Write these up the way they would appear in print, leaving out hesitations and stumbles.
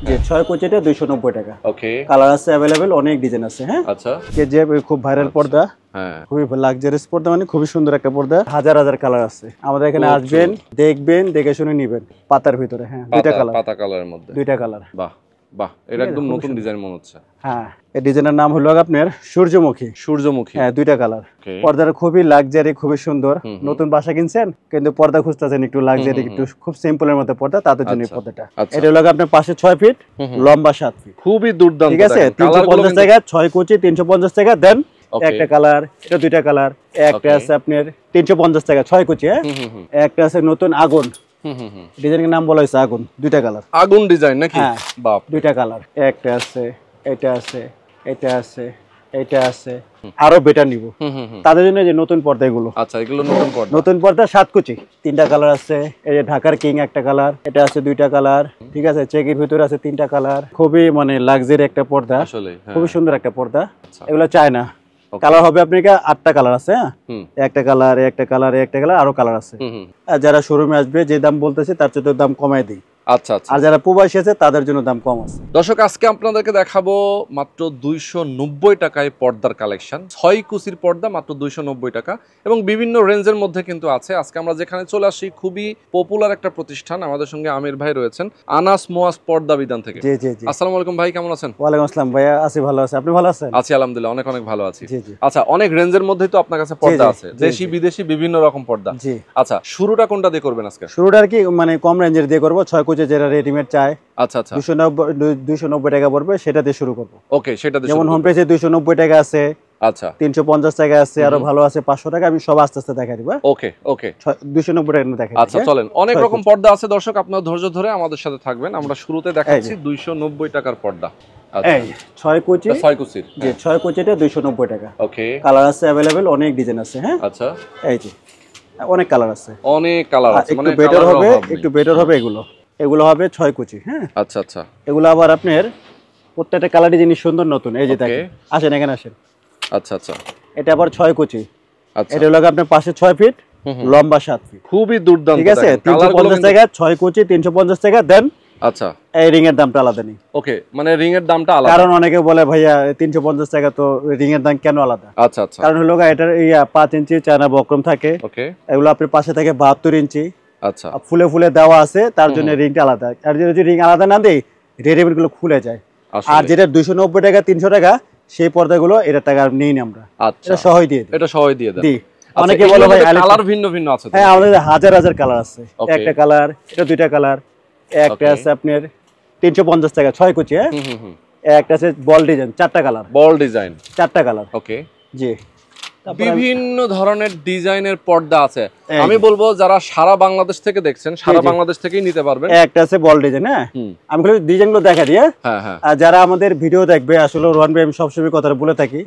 যে 6 কোচিটা 290 টাকা। ওকে, কালার আছে अवेलेबल, অনেক ডিজাইন আছে। হ্যাঁ, আচ্ছা, যে খুব ভাইরাল পর্দা, হ্যাঁ, খুবই লাক্সারিয়াস পর্দা, মানে খুবই সুন্দর একটা পর্দা। হাজার হাজার কালার আছে আমাদের এখানে, আসবেন, দেখবেন, দেখে শুনে নেবেন। পাতার ভিতরে, হ্যাঁ, দুইটা কালার, পাতা কালারের মধ্যে দুইটা কালার। বাহ বাহ, এটা একদম নতুন ডিজাইন মনে হচ্ছে। হ্যাঁ, এই ডিজাইনের নাম হলো আপনার সূর্যমুখী। সূর্যমুখী, হ্যাঁ, দুইটা কালার। পর্দাটা খুবই লাক্সারি, খুবই সুন্দর। নতুন বাসা কিনছেন কিন্তু পর্দা খুঁজতেছেন একটু লাক্সারি, একটু খুব সিম্পলের মধ্যে পর্দা, তাদের জন্য পর্দাটা। এটা হলো আপনার পাশে 6 ফিট, লম্বা 7 ফিট, খুবই দুর্দান্ত। ঠিক আছে, 350 টাকা 6 কোচি, 350 টাকা দেন। একটা কালার, এটা দুইটা কালার। একটা আছে আপনার 350 টাকা 6 কোচি। হ্যাঁ, একটা আছে নতুন আগুন, ডিজাইনের নাম বলা হয়েছে আগুন, দুইটা কালার। আগুন ডিজাইন নাকি? হ্যাঁ, বাপ, দুইটা কালার। একটা আছে, এটা আছে, এটা আছে, এটা আছে। আরো বেটার নিব তাদের জন্য, যে নতুন পর্দা এগুলো। আচ্ছা, এগুলো নতুন পর্দা। নতুন পর্দা 7 কোচি, তিনটা কালার আছে। এই যে ঢাকার কিং একটা কালার, এটা আছে দুইটা কালার, ঠিক আছে। চেকের ভিতরে আছে তিনটা কালার। খুবই মানে লাক্সারি একটা পর্দা, আসলে খুবই সুন্দর একটা পর্দা। এগুলো চায় না, কালার হবে আপনার 8টা কালার আছে। হ্যাঁ, একটা কালার, একটা কালার, একটা কালার, আরো কালার আছে। আর যারা শোরুমে আসবে, যে দাম বলতেছে তার চেয়ে দাম কমায় দিই। আচ্ছা আচ্ছা, আর যারা প্রবাসী আছে তাদের জন্য দাম কম আছে। দর্শক, আজকে আপনাদেরকে দেখাবো মাত্র 290 টাকায় পর্দার কালেকশন। 6 কুচির পর্দা মাত্র 290 টাকা, এবং বিভিন্ন রেঞ্জের মধ্যে কিন্তু আছে। আজকে আমরা যেখানে চলে আসি, খুবই পপুলার একটা প্রতিষ্ঠান। আমাদের সঙ্গে আমির ভাই রয়েছেন, আনাস মোয়াজ পর্দা বিধান থেকে। জি জি জি। আসসালামু আলাইকুম ভাই, কেমন আছেন? ওয়ালাইকুম আসসালাম ভাইয়া, আছি ভালো আছি, আপনি ভালো আছেন? আছি আলহামদুলিল্লাহ, অনেক অনেক ভালো আছি। জি জি। আচ্ছা, অনেক রেঞ্জের মধ্যেই তো আপনার কাছে পর্দা আছে, দেশি বিদেশি বিভিন্ন রকম পর্দা। জি। আচ্ছা, শুরুটা কোনটা দিয়ে করবেন আজকে? শুরুটা কি মানে কম রেঞ্জের দিয়ে করব, 6 কোচে যেটা রেডিমেড চায়। আচ্ছা আচ্ছা, 290 টাকা পড়বে, সেটা দিয়ে শুরু করব। ওকে, সেটা দিয়ে যেমন হোম পেজে 290 টাকা আছে, আচ্ছা 350 টাকা আছে, আরো ভালো আছে 500 টাকা। আমি সব আস্তে আস্তে দেখাই দিব। ওকে ওকে, 290 টাকা দেখাই। আচ্ছা চলেন, অনেক রকম পর্দা আছে দর্শক, আপনারা ধৈর্য ধরে আমাদের সাথে থাকবেন। আমরা শুরুতে দেখাচ্ছি 290 টাকার পর্দা। এই 6 কোচি, 6 কুচির, জি 6 কোচিটা 290 টাকা। ওকে, কালার আছে अवेलेबल, অনেক ডিজাইন আছে। হ্যাঁ, আচ্ছা, এই যে অনেক কালার আছে, অনেক কালার আছে, মানে বেটার হবে, একটু বেটার হবে এগুলো। এগুলো হবে 6 কোচি। হ্যাঁ, আচ্ছা আচ্ছা, এগুলো আবার আপনার প্রত্যেকটা কালারই জিনিস সুন্দর নতুন। এই যে দেখেন, আসেন এখানে আসেন। আচ্ছা আচ্ছা, এটা আবার 6 কোচি। আচ্ছা, এটা হলো আপনার পাশে 6 ফিট, লম্বা 7 ফিট, খুবই দুর্দান্ত। ঠিক আছে, 350 টাকা 6 কোচি, 350 টাকা দেন। আচ্ছা, এই রিং এর দামটা আলাদা নেই। ওকে, মানে রিং এর দামটা আলাদা, কারণ অনেকে বলে ভাইয়া 350 টাকা, তো রিং এর দাম কেন আলাদা? আচ্ছা আচ্ছা, কারণ হলো এটার 5 ইঞ্চি চায়না বক্রম থাকে। ওকে, এগুলো আপনার পাশে থাকে 72 ইঞ্চি। আচ্ছা, ফুলে ফুলে দেওয়া আছে, তার জন্য রিংটা আলাদা। আর যদি রিং আলাদা না দেই, রেডিমেড গুলো খুলে যায়। আর যেটা 290 টাকা 300 টাকা, সেই পর্দাগুলো এটা টাকা নেই না আমরা। আচ্ছা, এটা সহই দিয়ে দিই, এটা সহই দিয়ে দেন। অনেকে বলে ভাই কালার ভিন্ন ভিন্ন আছে। হ্যাঁ, আমাদের হাজার হাজার কালার আছে। একটা কালার, এটা দুইটা কালার। একটা আছে আপনার 350 টাকা 6 কোচি। হ্যাঁ, একটা আছে বল ডিজাইন, 4টা কালার। বল ডিজাইন, 4টা কালার, ওকে, জি। বিভিন্ন ধরনের ডিজাইনের পর্দা আছে। আমি বলবো যারা সারা বাংলাদেশ থেকে দেখছেন, সারা বাংলাদেশ থেকেই নিতে পারবেন। একটা আছে বল ডিজাইন। হ্যাঁ, আমি খালি ডিজাইনগুলো দেখা দিই। হ্যাঁ, আর যারা আমাদের ভিডিও দেখবে, আসলে রোহান ভাই আমি সবসময় কথাটা বলে থাকি,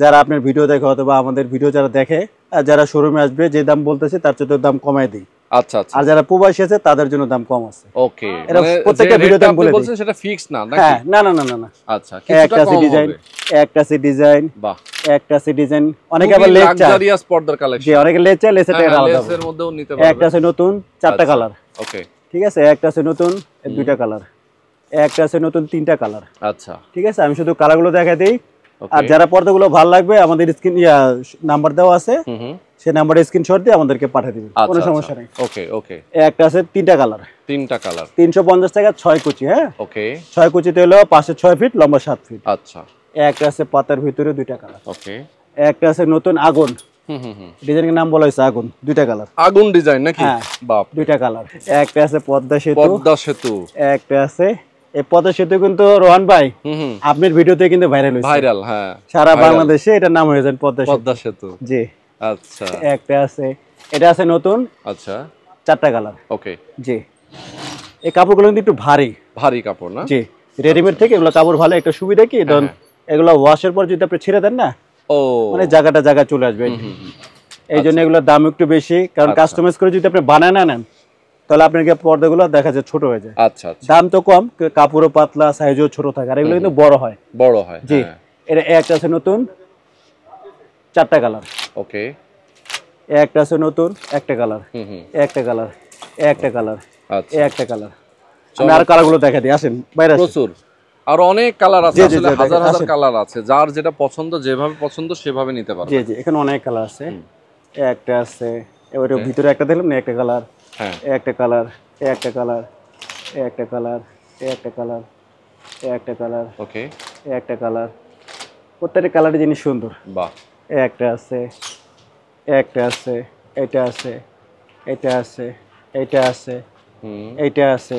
যারা আপনার ভিডিও দেখে অথবা আমাদের ভিডিও যারা দেখে, যারা শোরুমে আসবে, যে দাম বলতেছে তার চেয়ে দাম কমায় দিই। আচ্ছা আচ্ছা, আর যারা প্রবাসী আছে তাদের জন্য দাম কম আছে। ওকে, মানে প্রত্যেকটা ভিডিওতে আমি বলে দিই, বলছেন সেটা ফিক্স না নাকি? হ্যাঁ, না না না না না, আচ্ছা, কিছুটা কম হবে। একটা আছে ডিজাইন, বাহ, একটা আছে ডিজাইন। অনেকে আবার লেস চায়, লাক্সারিয়াস পর্দার কালেকশন। জি, অনেকে লেস চায়, লেসের টাকা আলাদা। লেসের মধ্যেও নিতে পারবেন। একটা আছে নতুন 4টা কালার, ওকে, ঠিক আছে। একটা আছে নতুন 2টা কালার। একটা আছে নতুন 3টা কালার। আচ্ছা, ঠিক আছে, আমি শুধু কালারগুলো দেখাই দেই। আর যারা পর্দাগুলো ভালো লাগবে, আমাদের স্ক্রিন নাম্বার দেওয়া আছে, সেই নাম্বারে স্ক্রিনশট দিয়ে আমাদেরকে পাঠিয়ে দিবেন, কোনো সমস্যা নেই। ওকে ওকে, একটা আছে 3টা কালার, 3টা কালার, 350 টাকা 6 কোচি। হ্যাঁ, ওকে, 6 কোচিতে হলো পাশে 6 ফিট, লম্বা 7 ফিট। আচ্ছা, একটা আছে পাতার ভিতরে 2টা কালার, ওকে। একটা আছে নতুন আগুন, ডিজাইনের নাম বলা হয়েছে আগুন, 2টা কালার। আগুন ডিজাইন নাকি? হ্যাঁ, বাপ, 2টা কালার। একটা আছে পদ্মা সেতু, পদ্মা সেতু। একটা আছে এই পদ্মা সেতু, কিন্তু রোহান ভাই আপনার ভিডিওতে কিন্তু ভাইরাল হয়েছে, ভাইরাল। হ্যাঁ, সারা বাংলাদেশে এটার নাম হয়ে যায় পদ্মা সেতু, জি। আচ্ছা, একটা আছে, এটা আছে নতুন, আচ্ছা, 4টা কালার, ওকে, জি। এই কাপড়গুলো কিন্তু একটু ভারী ভারী কাপড় না? জি, রেডিমেড থেকে এগুলো কাপড় ভালো। একটা সুবিধা কি, ধরুন এগুলো ওয়াশের পর যদি আপনি ছেড়ে দেন না, ও মানে জায়গা চলে আসবে। এই জন্য এগুলোর দাম একটু বেশি, কারণ কাস্টমাইজ করে যদি আপনি বানায় না নেন, তাহলে আপনার পর্দাগুলো দেখা যায় ছোট হয়ে যায়। আচ্ছা আচ্ছা, দাম তো কম, কাপড়ও পাতলা, সাইজও ছোট থাকে, আর এগুলো কিন্তু বড় হয়। বড় হয়, জি। এটা একটা আছে নতুন 4টা কালার, ওকে। একটা আছে নতুন 1টা কালার, একটা কালার, একটা কালার, আচ্ছা, একটা কালার, আমি আর কালারগুলো দেখাই দিই, আসেন বাইরে আসেন। প্রচুর আর অনেক কালার আছে, জি, জি, আসলে জি, হাজার হাজার আসেন। কালার আছে, যার যেটা পছন্দ যেভাবে পছন্দ সেভাবে নিতে পারবে। জি জি, এখানে অনেক কালার আছে। একটা আছে, এবার Okay. ভিতরে একটা দেখলাম না, একটা কালার, হ্যাঁ একটা কালার, একটা কালার, একটা কালার, একটা কালার, একটা কালার, ওকে একটা কালার, প্রত্যেকটা কালারের জিনিস সুন্দর। বাহ একটা আছে, একটা আছে, এটা আছে, এটা আছে, এটা আছে, হুম এইটা আছে।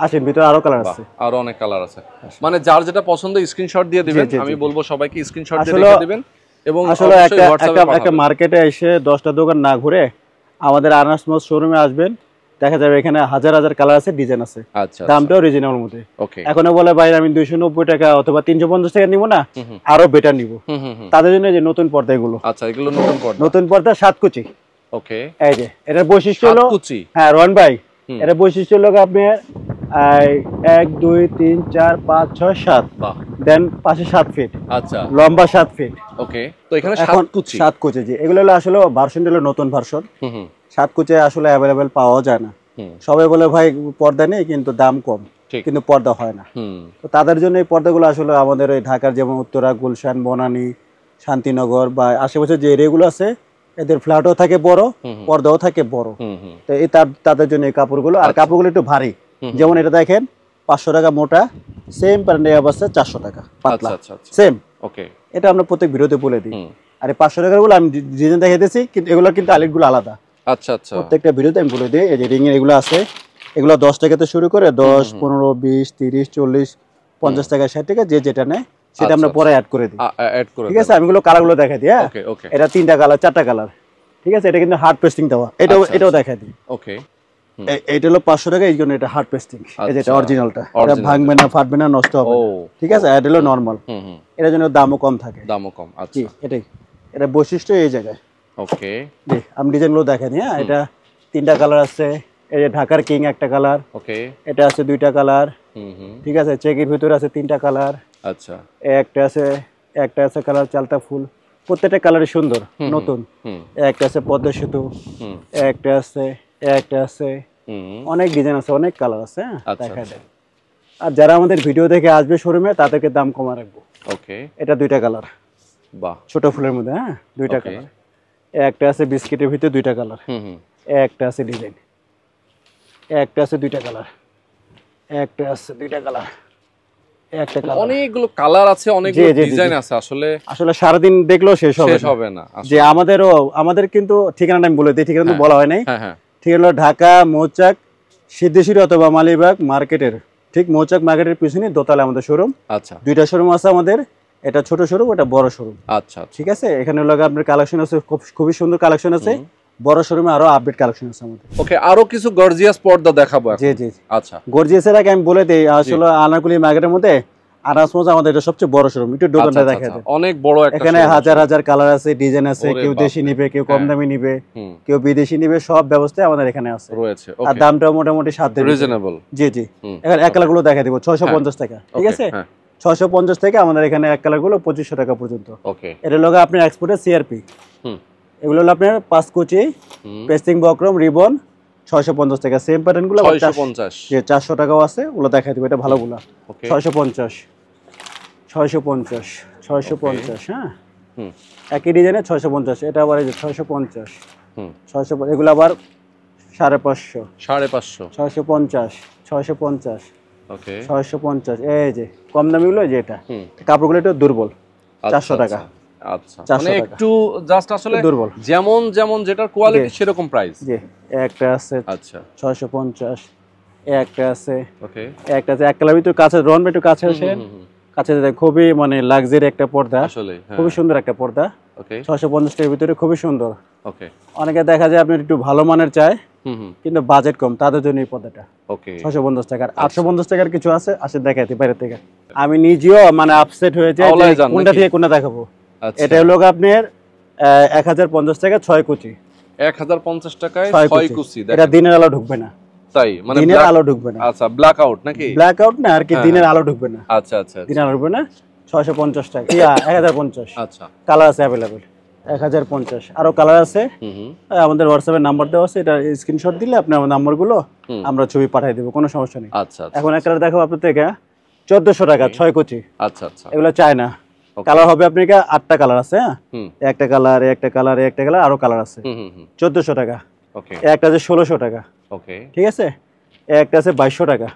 আসেন, ভিতরে আরো কালার বাহ আছে। আরো অনেক কালার আছে, মানে যার যেটা পছন্দ স্ক্রিনশট দিয়ে দিবেন। জি, জি, আমি জি। বলবো সবাইকে স্ক্রিনশট দিয়ে আসলে- রেখে দিবেন এবং আসলে অবশ্যই একটা হোয়াটসঅ্যাপে একটা একটা পাঠাবেন। মার্কেটে এসে 10টা দোকান না ঘুরে আমাদের আনাস মোজ শোরুমে আসবেন, দেখা যাবে এখানে হাজার হাজার কালার আছে, ডিজাইন আছে, আচ্ছা দামটাও রিজনেবল মধ্যে। ওকে এখনো বলে ভাই আমি 290 টাকা অথবা 350 টাকা নিব না, হুম, হুম। আরো বেটার নিব। হুম হুম হুম তাদের জন্য যে নতুন পর্দা, এগুলো আচ্ছা এগুলো নতুন পর্দা। নতুন পর্দা 7 কুচি। ওকে এই যে এটার বৈশিষ্ট্য হলো, কুচি হ্যাঁ রন ভাই, হুম। এটার বৈশিষ্ট্য হলো আপনার 1 2 3 4 5 6 7, বাহ দেন পাশে 7 ফিট, আচ্ছা লম্বা 7 ফিট। ওকে তো এখানে এখন 7 কুচি 7 কুচি, জি এগুলো হলো আসলে ভার্সন হলো নতুন ভার্সন। হুম হুম 7 কুচি আসলে অ্যাভেলেবেল পাওয়া যায় না। হুম সবাই বলে ভাই পর্দা নেই, কিন্তু দাম কম, ঠিক কিন্তু পর্দা হয় না। হুম তো তাদের জন্য এই পর্দাগুলো আসলে আমাদের ওই ঢাকার যেমন উত্তরা, গুলশান, বনানী, শান্তিনগর বা আশেপাশে যে এরিয়াগুলো আছে, এদের ফ্ল্যাটও থাকে বড়, হুম হুম পর্দাও থাকে বড়। হুম হুম তো এই তাদের জন্য এই কাপড়গুলো, আর আচ্ছা। কাপড়গুলো একটু ভারী। হুম, যেমন এটা দেখেন 500 টাকা মোটা, সেম প্যান্ডের অবস্থা 400 টাকা পাতলা, আচ্ছা আচ্ছা আচ্ছা সেম। ওকে এটা আমরা প্রত্যেক ভিডিওতে বলে দিই। হুম আর এই 500 টাকার গুলো আমি ডিজাইন দেখাইতেছি, কিন্তু এগুলো কিন্তু আলিটগুলো আলাদা। আচ্ছা আচ্ছা প্রত্যেকটা ভিডিওতে আমি বলে দিই। এই যে রিং এর এগুলো আছে, এগুলো 10 টাকা থেকে শুরু করে 10 15 20 30 40 50 টাকা 60 টাকা, যে যেটা নেয় সেটা আমরা আচ্ছা, পরে অ্যাড করে দিই। অ্যাড করে ঠিক আছে, আমি এগুলো কালারগুলো দেখাই দিই। হ্যাঁ, ওকে ওকে এটা 3টা কালার 4টা কালার, ঠিক আছে। এটা কিন্তু হার্ড পেস্টিং দেওয়া, আচ্ছা, এটাও দেখাই দিই। ওকে এইটা হলো 500 টাকা, এই জন্য এটা হার্ড পেস্টিং। এই যেটা আচ্ছা, অরিজিনালটা, এটা original ভাঙবে না, ফাটবে না, নষ্ট হবে ও না, ঠিক আছে। এটা হলো নরমাল, হুম হুম এটার জন্য দামও কম থাকে। দামও কম জি, আচ্ছা এটাই, এটা বৈশিষ্ট্য এই জায়গায়। ওকে জি, আমি ডিজাইনগুলো দেখাই দিই। হ্যাঁ, এটা 3টা কালার আছে। এই যে ঢাকার কিং একটা কালার, ওকে এটা আছে 2টা কালার, হুম হুম ঠিক আছে। চেকের ভিতরে আছে 3টা কালার, আচ্ছা একটা আছে কালার চালতা ফুল। প্রত্যেকটা কালারই সুন্দর, নতুন। হুম একটা আছে পদ্মা সেতু, হুম একটা আছে, একটা আছে, হুম অনেক ডিজাইন আছে, অনেক কালার আছে। হ্যাঁ, আচ্ছা, দেখা যায়। আর যারা আমাদের ভিডিও দেখে আসবে শোরুমে, তাদেরকে দাম কমা রাখবো। ওকে এটা 2টা কালার, বাহ ছোট ফুলের মধ্যে। হ্যাঁ, 2টা Okay. কালার। একটা আছে বিস্কিটের ভিতরে 2টা কালার, হুম হুম একটা আছে ডিজাইন, একটা আছে 2টা কালার, একটা আছে 2টা কালার, একটা কালার। অনেকগুলো কালার আছে, অনেকগুলো জি, জি, জি, ডিজাইন জি। আছে, আসলে আসলে সারাদিন দেখলেও শেষ হবে শেষ না। হবে না যে আমাদের কিন্তু ঠিকানাটা আমি বলে দিই, ঠিকানা তো হ্যাঁ। বলা হয় নাই। হ্যাঁ হ্যাঁ ঠিক হলো ঢাকা মৌচাক সিদ্ধেশ্বরী অথবা মালিবাগ মার্কেটের ঠিক মৌচাক মার্কেটের পিছনে দোতলায় আমাদের শোরুম। আচ্ছা 2টা শোরুম আছে আমাদের, এটা ছোট শোরুম, এটা বড় শোরুম। আচ্ছা ঠিক আছে, এখানে হলো আপনার কালেকশন আছে, খুবই সুন্দর কালেকশন আছে। বড় শোরুমে আরো আপডেট কালেকশন আছে আমাদের। ওকে আরো কিছু গর্জিয়াস পর্দা দেখাবো এখন। জি জি, আচ্ছা গর্জিয়াসের আগে আমি বলে দিই, আসলে আনারকুলি মার্কেটের মধ্যে আনারস মোজ আমাদের এটা সবচেয়ে বড় শোরুম। একটু দোকানটা আচ্ছা, দেখা আচ্ছা, যায়। অনেক বড় একটা এখানে showroom হাজার আসলে। হাজার কালার আছে, ডিজাইন আছে। ওরে কেউ দেশি বাপরে। নিবে, কেউ কম হ্যাঁ। দামি নিবে, হুম কেউ বিদেশি নিবে, সব ব্যবস্থা আমাদের এখানে আছে। রয়েছে আর ওকে দামটাও মোটামুটি সাধ্যের ভিতরে। রিজনেবল জি জি, হুম, এখন এক কালার গুলো দেখা দিব 650 টাকা, ঠিক ওকে আছে। হ্যাঁ 650 থেকে আমাদের এখানে এক কালার গুলো 2500 টাকা পর্যন্ত। ওকে এটা লোক আপনার এক্সপোর্টের সিআরপি। হুম এগুলো হলো আপনার 5 কুচি হুম পেস্টিং বক্রম রিবন 650 টাকা। সেম প্যাটার্ন গুলো 650 যে 400 টাকাও আছে, ওগুলো দেখা দিব। এটা ভালোগুলো ওকে 650 650 650। হ্যাঁ, হুম একই ডিজাইনে 650। এটা আবার এই যে 650 হুম 650, এগুলো আবার 550 550 650 650 ওকে 650। এই যে কম দামিগুলো, যে এটা হুম কাপড়গুলো একটু দুর্বল, 400 আচ্ছা, টাকা। আচ্ছা 400 মানে টাকা। একটু জাস্ট আসলে দুর্বল। যেমন যেমন যেটার কোয়ালিটি জি। সেরকম প্রাইস জি, একটা আছে আচ্ছা 650, একটা আছে, ওকে একটা আছে এক কালার ভিতর কাছে রন একটু কাছে আসেন, কাছে দেখেন। খুবই মানে লাক্সারি একটা পর্দা, আসলে হ্যাঁ খুবই সুন্দর একটা পর্দা। ওকে 650 টাকার ভিতরে খুবই সুন্দর। ওকে অনেকে দেখা যায় আপনার একটু ভালো মানের চায়, হুম হুম কিন্তু বাজেট কম, তাদের জন্য এই পর্দাটা ওকে 650 টাকার। 850 টাকার কিছু আছে, আসে দেখাইতে বাইরে থেকে। আমি নিজেও মানে আপসেট হয়ে যাই আওলায় যে যান কোনটা নাকি? থেকে কোনটা দেখাবো। আচ্ছা এটা হলো আপনার 1050 টাকা 6 কুচি 1050 টাকায় 6 6 কুচি। কুচি এটা দিনের আলো ঢুকবে না, তাই মানে দিনের black- আলো ঢুকবে না। আচ্ছা ব্ল্যাক আউট নাকি ব্ল্যাক আউট না আর কি, হ্যাঁ, দিনের আলো ঢুকবে না, আচ্ছা আচ্ছা দিনের আলো ঢুকবে না। 650 টাকা 1050। আচ্ছা কালার আছে অ্যাভেলেবেল 1050। আরো কালার আছে। হুম হুম আমাদের হোয়াটসঅ্যাপে নাম্বার দেওয়া আছে, এটা স্ক্রিনশট দিলে আপনি আমার নাম্বারগুলো আমরা ছবি পাঠিয়ে দেবো, কোনো সমস্যা নেই। আচ্ছা আচ্ছা এখন একটা দেখো আপনার থেকে 1400 টাকা 6 কুচি। আচ্ছা আচ্ছা এগুলো চায়না কালার হবে আপনার 8টা কালার আছে। হ্যাঁ, একটা কালার একটা কালার একটা কালার আরো কালার আছে। 1400 টাকা। ওকে, একটা আছে 1600 টাকা। ওকে, ঠিক আছে, একটা আছে 2200 টাকা।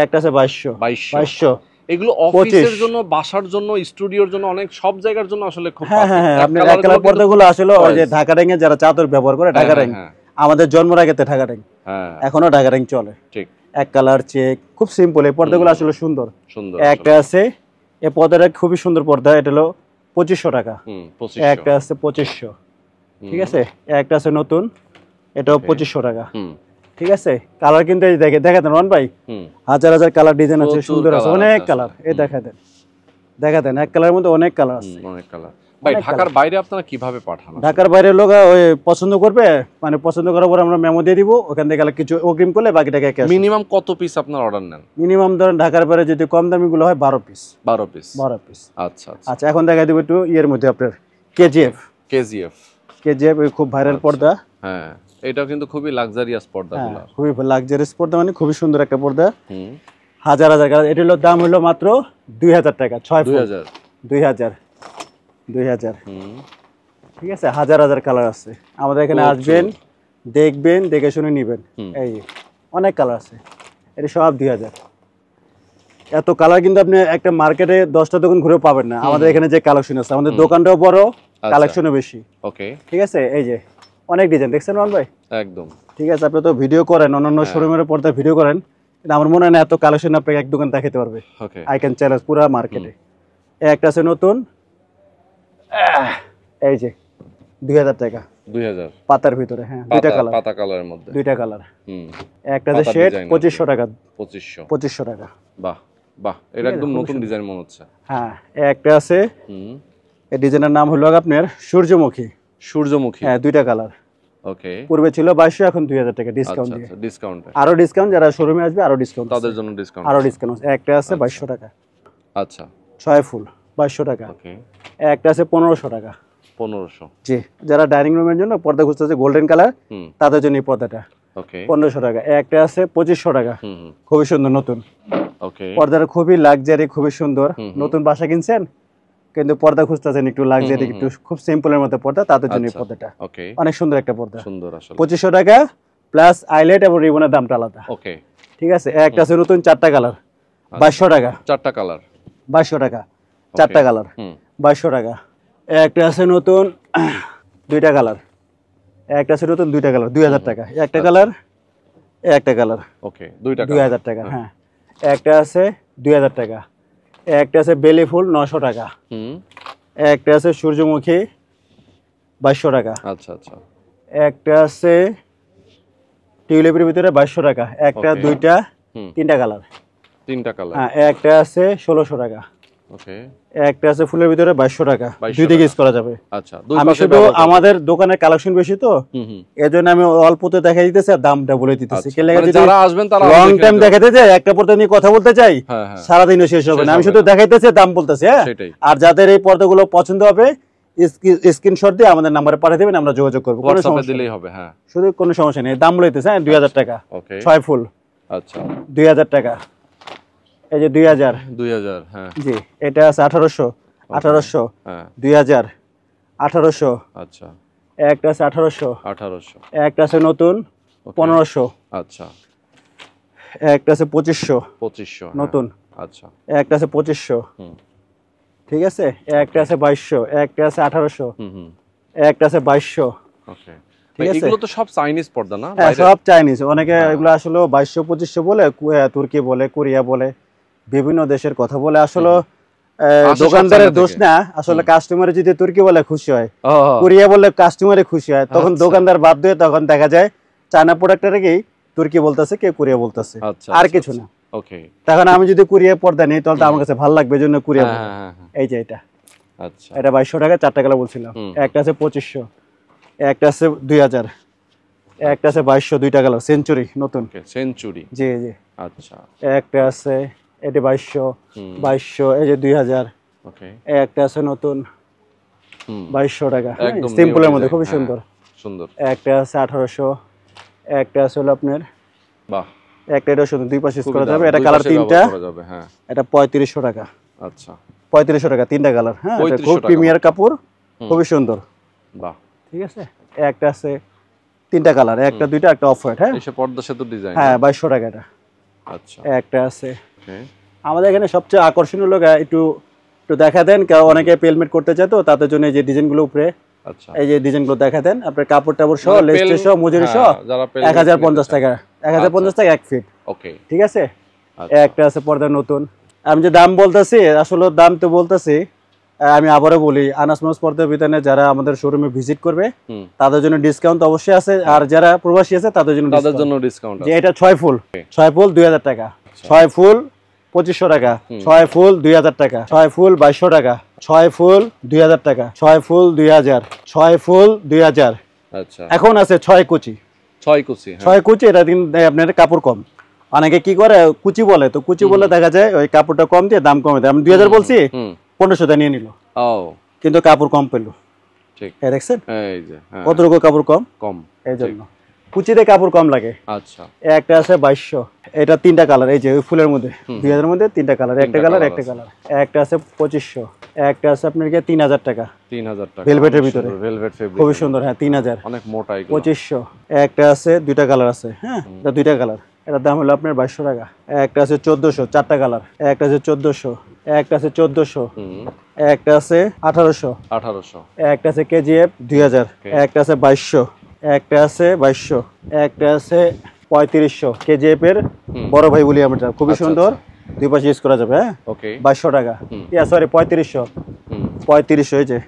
একটা আছে 2200। এগুলো অফিসের জন্য, বাসার জন্য, স্টুডিওর জন্য, অনেক সব জায়গার জন্য আসলে খুব হ্যাঁ হ্যাঁ হ্যাঁ, আপনি এক কালার পর্দাগুলো আসলে ওই যে ঢাকা রঙে যারা চাদর ব্যবহার করে, ঢাকা রঙ আমাদের জন্মের আগে ঢাকা রঙ, এখনো ঢাকা রঙ চলে। ঠিক, এক কালার চেক, খুব সিম্পল। এই পর্দাগুলো আসলে সুন্দর সুন্দর। একটা আছে এই পর্দাটা খুবই সুন্দর পর্দা, এটা হলো 2500 টাকা। একটা আছে 2500। ঠিক আছে, একটা আছে নতুন, এটাও 2500 টাকা। ঠিক আছে, কালার কিন্তু এই দেখে দেখাতেন রন ভাই, হাজার হাজার কালার ডিজাইন আছে, সুন্দর আছে, অনেক কালার। এই দেখাতেন এক কালারের মধ্যে অনেক কালার আছে, অনেক কালার। ভাই ঢাকার বাইরে আপনারা কিভাবে পাঠান? ঢাকার বাইরে লোক ওই পছন্দ করবে, মানে পছন্দ করার পর আমরা মেমো দিয়ে দিব, ওখান থেকে কিছু অগ্রিম করলে বাকিটাকে ক্যাশ। মিনিমাম কত পিস আপনারা অর্ডার নেন? মিনিমাম ধরেন ঢাকার বাইরে যদি কম দামি গুলো হয় 12 পিস। 12 পিস। আচ্ছা আচ্ছা, এখন দেখাই দেব একটু ইয়ের মধ্যে আপনার কেজিএফ খুব ভাইরাল পর্দা। হ্যাঁ, এটাও কিন্তু খুবই লাক্সারিয়াস পর্দাগুলো, খুবই লাক্সারিয়াস পর্দা, মানে খুবই সুন্দর একটা পর্দা। হাজার হাজার কালার। এটার দাম হলো মাত্র 2000 টাকা। 6 ফুট 2000। ঠিক আছে, হাজার হাজার কালার আছে। আমাদের এখানে আসবেন, দেখবেন, দেখে শুনে নিবেন। এই অনেক কালার আছে, এটা সব 2000। এত কালার কিন্তু আপনি একটা মার্কেটে 10টা দোকান ঘুরেও পাবেন না। আমাদের এখানে যে কালেকশন আছে, আমাদের দোকানটাও বড়, কালেকশনও বেশি। ওকে, ঠিক আছে, এই যে অনেক ডিজাইন দেখছেন রন ভাই? একদম ঠিক আছে। আপনি তো ভিডিও করেন, অন্যান্য শোরুমের পর্দায় ভিডিও করেন, কিন্তু আমার মনে হয় না এত কালেকশন আপনাকে এক দোকান দেখাতে পারবে। আই ক্যান চ্যালেঞ্জ পুরো মার্কেটে। একটা আছে নতুন, এই যে 2000 টাকা। 2000 পাতার ভিতরে। হ্যাঁ, দুইটা কালার, পাতা কালারের মধ্যে দুইটা কালার। একটা আছে শেড 2500 টাকা। 2500 টাকা। বাহ বাহ, এটা একদম নতুন ডিজাইন মনে হচ্ছে। হ্যাঁ, একটা আছে, এই ডিজাইনের নাম হলো আপনার সূর্যমুখী। হ্যাঁ, দুইটা কালার। ওকে, পূর্বে ছিল 2200, এখন 2000 টাকা ডিসকাউন্ট দিয়ে। ডিসকাউন্ট, আরো ডিসকাউন্ট, যারা শোরুমে আসবে আরো ডিসকাউন্ট, তাদের জন্য ডিসকাউন্ট, আরো ডিসকাউন্ট। একটা আছে 2200 টাকা। আচ্ছা, 6 ফুল 2200 টাকা। ওকে, একটা আছে 1500 টাকা। 1500। জি, যারা ডাইনিং রুমের জন্য পর্দা খুঁজতেছে গোল্ডেন কালার, তাদের জন্য এই পর্দাটা। ওকে, 1500 টাকা। একটা আছে 2500 টাকা। খুবই সুন্দর নতুন। ওকে, পর্দাটা খুবই লাক্সারি, খুবই সুন্দর। নতুন বাসা কিনছেন কিন্তু পর্দা খুঁজতেছেন একটু লাক্সারি, একটু খুব সিম্পলের মধ্যে পর্দা, তাদের জন্য এই পর্দাটা। ওকে, অনেক সুন্দর একটা পর্দা। সুন্দর আসলে। 2500 টাকা প্লাস আইলাইট এবং রিবনের দামটা আলাদা। ওকে, ঠিক আছে। একটা আছে নতুন 4টা কালার, 2200 টাকা। 4টা কালার 2200 টাকা। 4টা কালার 2200 টাকা। একটা আছে নতুন 2টা কালার। একটা আছে নতুন 2টা কালার 2000 টাকা। একটা কালার, একটা কালার। ওকে, 2000 টাকা। হ্যাঁ, একটা আছে 2000 টাকা। একটা আছে বেলি ফুল 900 টাকা। একটা আছে সূর্যমুখী 2200 টাকা। আচ্ছা আচ্ছা। একটা আছে টিউলিপের ভিতরে 2200 টাকা। একটা, দুইটা, 3টা কালার। 3টা কালার। হ্যাঁ, একটা আছে 1600 টাকা। ওকে, একটা আছে ফুলের ভিতরে 2200 টাকা। দুই দিকে ইউজ করা যাবে। আচ্ছা, আমি শুধু আমাদের দোকানের কালেকশন বেশি তো, এজন্য আমি অল্পতে দেখাই দিতেছি আর দামটা বলে দিতেছি। যারা আসবেন তারা লং টাইম দেখাতে যায়, একটা পর্দা নিয়ে কথা বলতে চাই, সারা দিনও শেষ হবে না। আমি শুধু দেখাইতেছি, দাম বলতেছি। হ্যাঁ, আর যাদের এই পর্দাগুলো পছন্দ হবে স্ক্রিনশট দিয়ে আমাদের নম্বরে পাঠিয়ে দেবেন, আমরা যোগাযোগ করব। কোনো সমস্যা দিলেই হবে। হ্যাঁ, শুধু কোনো সমস্যা নেই। দাম বলে দিতেছি। হ্যাঁ, 2000 টাকা। ওকে, 6 ফুল। আচ্ছা, 2000 টাকা। এই যে 2000। হ্যাঁ জি, এটা আছে 1800। 1800। 2000। 1800। আচ্ছা, একটা আছে 1800। একটা আছে নতুন 1500। আচ্ছা, একটা আছে 2500। নতুন। আচ্ছা, একটা আছে 2500। ঠিক আছে। একটা আছে 2200। একটা আছে 1800। একটা আছে 2200। ওকে, এগুলো তো সব চাইনিজ পর্দা না? হ্যাঁ, সব চাইনিজ। অনেকে এগুলো আসলে 2200 2500 বলে, তুর্কি বলে, কোরিয়া বলে, বিভিন্ন দেশের কথা বলে। আসলে দোকানদারের দোষ না, আসলে কাস্টমার যদি তুর্কি বলে খুশি হয়, কোরিয়া বলে কাস্টমারে খুশি হয়, তখন দোকানদার বাধ্য হয়ে তখন দেখা যায় চায়না প্রোডাক্টটাকেই তুর্কি বলতেছে, কে কোরিয়া বলতেছে, আর কিছু না। ওকে, তখন আমি যদি কোরিয়া পর্দা নিই তাহলে আমার কাছে ভালো লাগবে, জন্য কোরিয়া বলবো। এই যে এটা। আচ্ছা, এটা 2200 টাকা। 4টা কালার বলছিলাম। একটা আছে 2500। একটা আছে 2000। একটা আছে 2200। 2টা কালার সেঞ্চুরি নতুন। সেঞ্চুরি। জি জি। আচ্ছা, একটা আছে এটা 2200। এই যে 2000। ওকে, একটা আছে নতুন 2200 টাকা। সিম্পলের মধ্যে খুবই সুন্দর সুন্দর। একটা আছে 1800। একটা আছে হলো আপনার বাহ, একটা এটা সুন্দর, দুই পাশে ইউজ খুবই করা যাবে। দারুণ, এটা দুই কালার পাশে তিনটা, ব্যবহার করা যাবে, হ্যাঁ। এটা 3500 টাকা। আচ্ছা, 3500 টাকা তিনটা কালার, হ্যাঁ। এটা 3500 খুব টাকা প্রিমিয়ার মাত্র। কাপড়, হুম। খুবই সুন্দর। বাহ, ঠিক আছে, একটা আছে তিনটা কালার, একটা দুইটা, একটা অফ হোয়াইট, হ্যাঁ। এসে পর্দা সেতু ডিজাইন। হ্যাঁ 2200 টাকা এটা। আচ্ছা, একটা আছে। ওকে, আমাদের এখানে সবচেয়ে আকর্ষণীয় লোক একটু একটু দেখা দেন, কেউ অনেকে পেলমেট করতে চায়, তো তাদের জন্য এই যে ডিজাইনগুলো উপরে, আচ্ছা, এই যে ডিজাইনগুলো দেখা দেন, আপনার কাপড় টাপড় সহ, মানে লেস্টে সহ, মজুরি সহ, যারা 1050 টাকা, 1050 টাকা 1 ফিট। ওকে, ঠিক আছে, আচ্ছা, একটা আছে পর্দা নতুন। আমি যে দাম বলতেছি, আসলে দাম তো বলতেছি, আমি আবারও বলি, আনাস মাস পর্দা বিতানে যারা আমাদের শোরুমে ভিজিট করবে হুম, তাদের জন্য ডিসকাউন্ট অবশ্যই আছে, আর যারা প্রবাসী আছে তাদের জন্য তাদের discount। জন্য ডিসকাউন্ট যে আছে। এটা 6 ফুল, 6 ফুল 2000 টাকা, 6 ফুল 2500 টাকা, 6 ফুল 2000 টাকা, 6 ফুল 2200 টাকা, 6 ফুল 2000 টাকা, 6 ফুল 2000, 6 ফুল 2000। আচ্ছা, এখন আছে 6 কুচি, 6 কুচি, হ্যাঁ। 6 কুচি, এটা কিন্তু আপনার কাপড় কম। অনেকে কি করে কুচি বলে, তো কুচি বলে দেখা যায় ওই কাপড়টা কম দিয়ে দাম কমে দেয়। আমি 2000 বলছি, হুম, 1500 নিয়ে নিল, ও কিন্তু কাপড় কম পেলো। ঠিক, এই দেখছেন এই যে, হ্যাঁ, কতটুকু কাপড় কম, কম, এই জন্য কুচিতে কাপড় কম লাগে। আচ্ছা, একটা আছে 2200, এটা তিনটা কালার, এই যে ওই ফুলের মধ্যে 2000 এর মধ্যে তিনটা কালার, একটা কালার একটা কালার। একটা আছে 2500, একটা আছে আপনার কি 3000 টাকা, 3000 টাকা, ভেলভেটের ভিতরে, ভেলভেট ফেব্রিক, খুবই সুন্দর, হ্যাঁ 3000। অনেক মোটা এগুলো। 2500, একটা আছে দুইটা কালার আছে, হ্যাঁ এটা দুইটা কালার, এটার দাম হলো আপনার 2200 টাকা। একটা আছে 1400, চারটা কালার, একটা আছে 1400, একটা আছে 1400, হুম, একটা আছে 1800, 1800, একটা আছে কেজিএফ 2000, একটা আছে 2200, একটা আছে 2200, একটা আছে 3500 কেজিএফ এর বড় ভাই বলি আমরা, খুবই সুন্দর, দুই পাশে ইউজ করা যাবে, হ্যাঁ। ওকে, 2200 টাকা, ইয়া সরি 3500, হুম, 3500, এই যে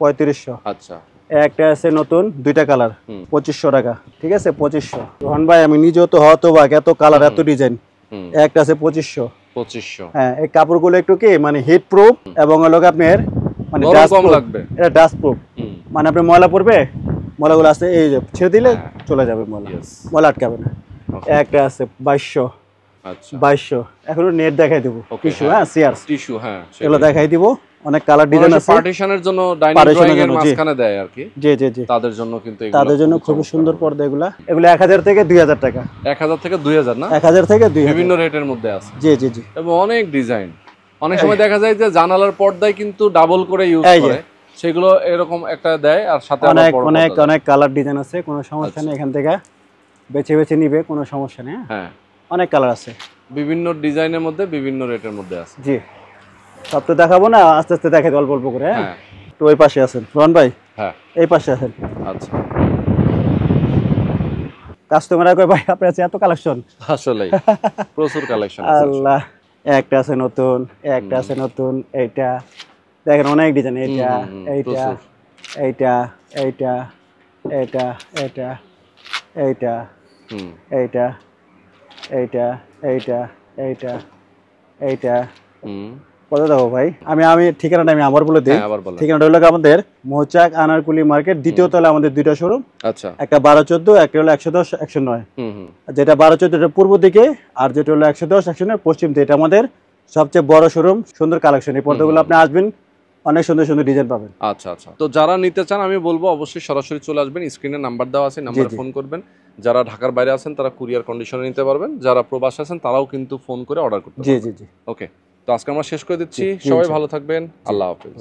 3500। আচ্ছা, একটা আছে নতুন দুইটা কালার, 2500 টাকা। ঠিক আছে, 2500। রোহন ভাই আমি নিজেও তো হতবাক, এত কালার এত ডিজাইন। হুম, একটা আছে 2500। 2500, হ্যাঁ, এই কাপড়গুলো একটু কি মানে হিট প্রুফ, এবং হলো আপনার মানে গরম ডাস্ট কম প্রুফ, লাগবে। এটা ডাস্ট প্রুফ, হুম, মানে আপনি ময়লা পড়বে, ময়লাগুলো আছে এই যে ছেড়ে দিলে চলে যাবে ময়লা, Yes. ময়লা আটকাবে না। Okay. একটা আছে 2200, আচ্ছা, 2200। এখন নেট দেখাই দেবো, Okay, টিস্যু, হ্যাঁ। হ্যাঁ সিয়ার্স, টিস্যু, হ্যাঁ, এগুলো দেখাই দিব, অনেক কালার ডিজাইন আছে। পার্টিশনের জন্য, ডাইনিং Partition ড্রয়িং এর এর জন্য, জি। মাঝখানে দেয় আর কি, জি জি জি, তাদের জন্য কিন্তু এগুলো তাদের জন্য খুবই সুন্দর পর্দা এগুলা। এগুলো 1000 থেকে 2000 টাকা, 1000 থেকে 2000 না, 1000 থেকে 2000, বিভিন্ন রেটের মধ্যে আছে, জি জি জি। এবং অনেক ডিজাইন। অনেক সময় দেখা যায় যে জানালার পর্দায় কিন্তু ডাবল করে ইউজ এই যে। করে, সেগুলো এরকম একটা দেয়, আর সাথে আবার অনেক বড় অনেক পর্দা দেয়। অনেক কালার ডিজাইন আছে, কোনো সমস্যা নেই, এখান থেকে বেছে বেছে নিবে, কোনো সমস্যা নেই, হ্যাঁ। হ্যাঁ, অনেক কালার আছে, বিভিন্ন ডিজাইনের মধ্যে বিভিন্ন রেটের মধ্যে আছে। জি। সব তো দেখাবো না, আস্তে আস্তে দেখাই অল্প অল্প করে, হ্যাঁ। হ্যাঁ, তো ওই পাশে আছেন রোহন ভাই, হ্যাঁ, এই পাশে আছেন। আচ্ছা, কাস্টমার কয় ভাই আপনার কাছে এত কালেকশন, আসলেই প্রচুর কালেকশন আছে। আল্লাহ। একটা আছে নতুন, একটা আছে নতুন, এইটা দেখেন অনেক ডিজাইন, এইটা এইটা প্রচুর। এইটা এইটা এইটা এইটা এইটা হুম, এইটা এইটা এইটা এইটা এইটা। হুম, কত দেবো ভাই? আমি আমি ঠিকানাটা আমি আবার বলে দিই। হ্যাঁ, আবার বলেন। ঠিকানাটা হলো আমাদের মৌচাক আনারকুলি মার্কেট, দ্বিতীয় তলায় আমাদের দুইটা শোরুম, আচ্ছা, একটা 12-14, একটা হলো 110 109। হুম, হুম, যেটা 12-14 এটা পূর্ব দিকে, আর যেটা হলো 110 109 পশ্চিম দিকে। এটা আমাদের সবচেয়ে বড় শোরুম, সুন্দর কালেকশন। এই পর্দাগুলো আপনি আসবেন, অনেক সুন্দর সুন্দর ডিজাইন পাবেন। আচ্ছা, আচ্ছা। তো যারা নিতে চান আমি বলবো অবশ্যই সরাসরি চলে আসবেন, স্ক্রিনে নাম্বার দেওয়া আছে, নাম্বারে জি। ফোন করবেন। যারা ঢাকার বাইরে আছেন তারা কুরিয়ার কন্ডিশনে নিতে পারবেন, যারা প্রবাসে আছেন তারাও কিন্তু ফোন করে অর্ডার করতে জি পারবেন। জি জি। ওকে, তো আজকে আমরা শেষ করে দিচ্ছি। জি, সবাই জি। ভালো থাকবেন, আল্লাহ হাফেজ।